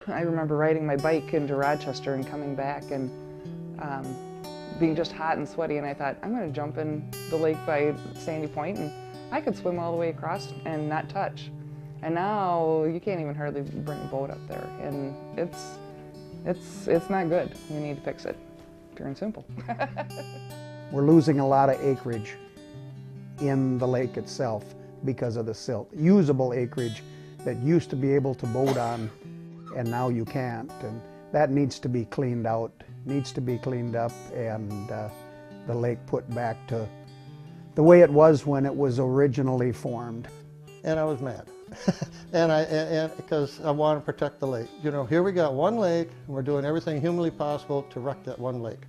I remember riding my bike into Rochester and coming back and being just hot and sweaty, and I thought, I'm going to jump in the lake by Sandy Point and I could swim all the way across and not touch. And now you can't even hardly bring a boat up there, and it's not good. We need to fix it, pure and simple. We're losing a lot of acreage in the lake itself because of the silt. Usable acreage that used to be able to boat on, and now you can't. And that needs to be cleaned out, needs to be cleaned up, and the lake put back to the way it was when it was originally formed. And I was mad. and because I want to protect the lake. You know, here we got one lake, and we're doing everything humanly possible to wreck that one lake.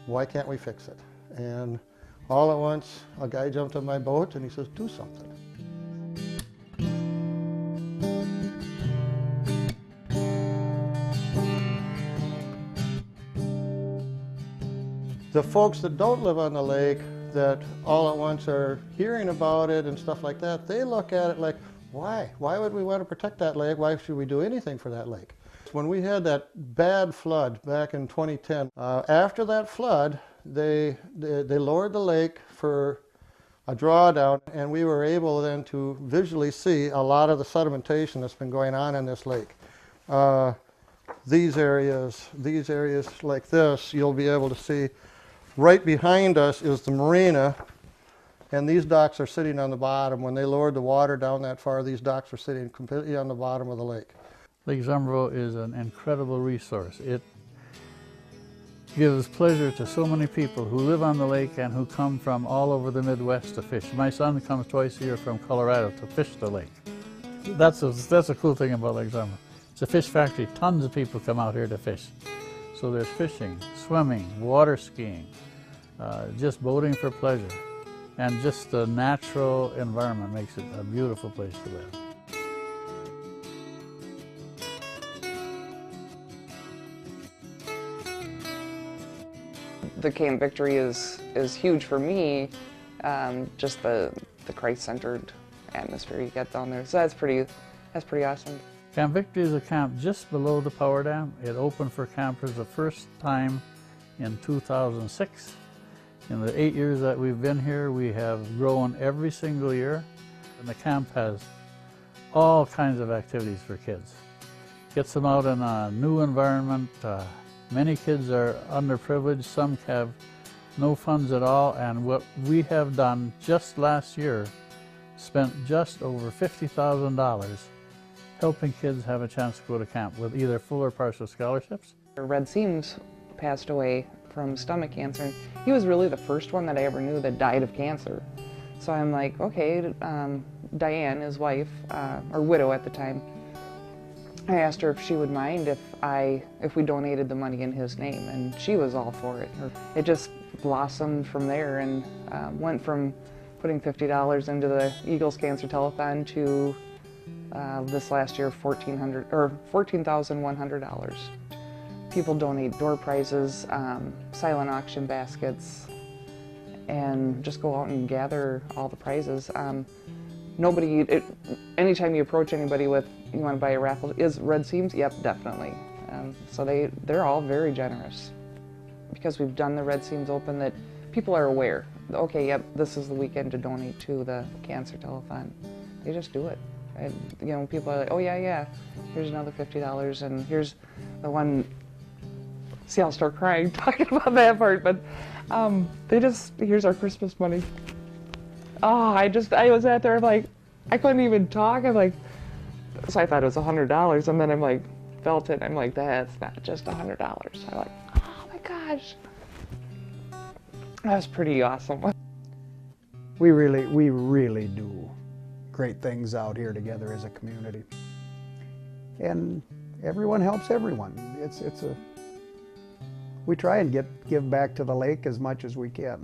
Why can't we fix it? And all at once, a guy jumped on my boat and he says, do something. The folks that don't live on the lake, that all at once are hearing about it and stuff like that, they look at it like, why? Why would we want to protect that lake? Why should we do anything for that lake? When we had that bad flood back in 2010, after that flood, they lowered the lake for a drawdown, and we were able then to visually see a lot of the sedimentation that's been going on in this lake. These areas like this, you'll be able to see. Right behind us is the marina, and these docks are sitting on the bottom. When they lowered the water down that far, these docks are sitting completely on the bottom of the lake. Lake Zumbro is an incredible resource. It gives pleasure to so many people who live on the lake and who come from all over the Midwest to fish. My son comes twice a year from Colorado to fish the lake. That's a cool thing about Lake Zumbro. It's a fish factory. Tons of people come out here to fish. So there's fishing, swimming, water skiing, just boating for pleasure. And just the natural environment makes it a beautiful place to live. The Camp Victory is huge for me, just the Christ-centered atmosphere you get down there. So that's pretty awesome. Camp Victory is a camp just below the power dam. It opened for campers the first time in 2006. In the 8 years that we've been here, we have grown every single year. And the camp has all kinds of activities for kids. Gets them out in a new environment. Many kids are underprivileged, some have no funds at all, and what we have done just last year, spent just over $50,000 helping kids have a chance to go to camp with either full or partial scholarships. Red Seams passed away from stomach cancer, and he was really the first one that I ever knew that died of cancer. So I'm like, okay, Diane, his wife, or widow at the time, I asked her if she would mind if we donated the money in his name, and she was all for it. It just blossomed from there and went from putting $50 into the Eagles Cancer Telethon to this last year $14,100. People donate door prizes, silent auction baskets, and just go out and gather all the prizes. Anytime you approach anybody with, you want to buy a raffle, is Red Seams? Yep, definitely. So they're all very generous. Because we've done the Red Seams Open, that people are aware. Okay, yep, this is the weekend to donate to the Cancer Telethon. They just do it. And, you know, people are like, oh yeah, here's another $50, and here's the one. See, I'll start crying talking about that part, but here's our Christmas money. Oh, I was out there, I'm like, I couldn't even talk. I'm like, so I thought it was $100, and then I'm like, felt it. I'm like, that's not just $100. I'm like, oh my gosh, that was pretty awesome. We really do great things out here together as a community, and everyone helps everyone. We try and give back to the lake as much as we can.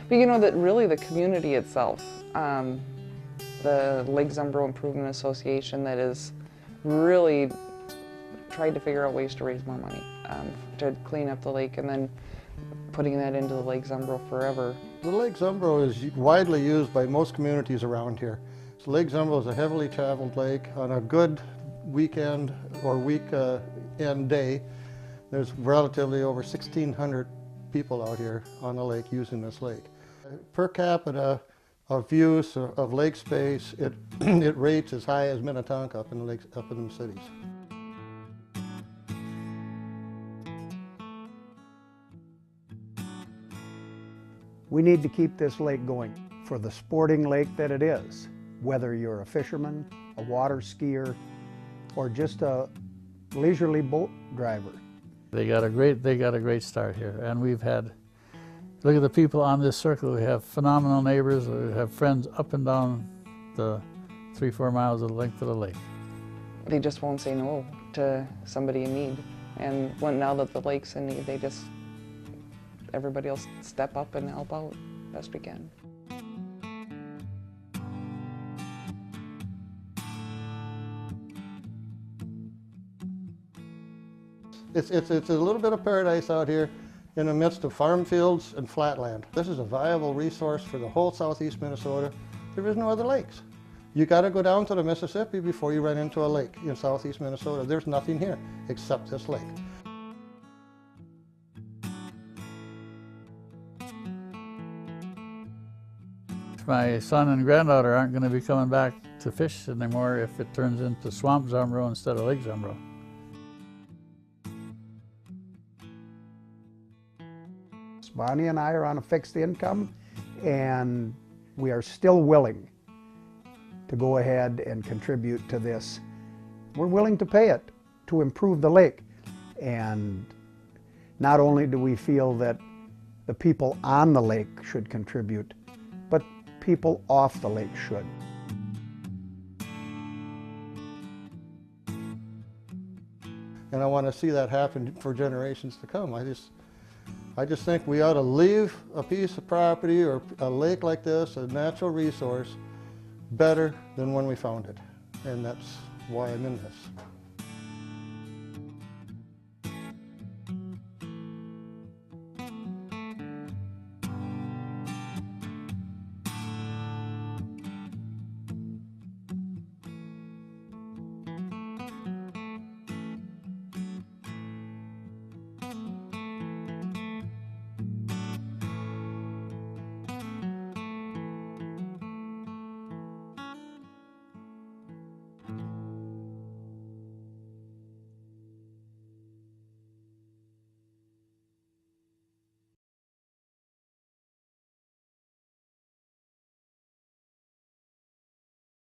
But you know that really the community itself, the Lake Zumbro Improvement Association, that is really tried to figure out ways to raise more money to clean up the lake, and then putting that into the Lake Zumbro Forever. The Lake Zumbro is widely used by most communities around here. So Lake Zumbro is a heavily traveled lake on a good weekend or weekend day, there's relatively over 1,600 people out here on the lake using this lake. Per capita of use of lake space, it rates as high as Minnetonka up in the lakes, up in the cities. We need to keep this lake going for the sporting lake that it is, whether you're a fisherman, a water skier, or just a leisurely boat driver. They got a great start here, and we've had, look at the people on this circle. We have phenomenal neighbors. We have friends up and down the 3-4 miles of the length of the lake. They just won't say no to somebody in need. And now that the lake's in need, everybody will step up and help out best we can. It's a little bit of paradise out here in the midst of farm fields and flatland. This is a viable resource for the whole southeast Minnesota. There is no other lakes. You got to go down to the Mississippi before you run into a lake in southeast Minnesota. There's nothing here except this lake. My son and granddaughter aren't going to be coming back to fish anymore if it turns into swamp Zumbro instead of lake Zumbro. Bonnie and I are on a fixed income, and we are still willing to go ahead and contribute to this. We're willing to pay it to improve the lake. And not only do we feel that the people on the lake should contribute, but people off the lake should. And I want to see that happen for generations to come. I just think we ought to leave a piece of property or a lake like this, a natural resource, better than when we found it. And that's why I'm in this.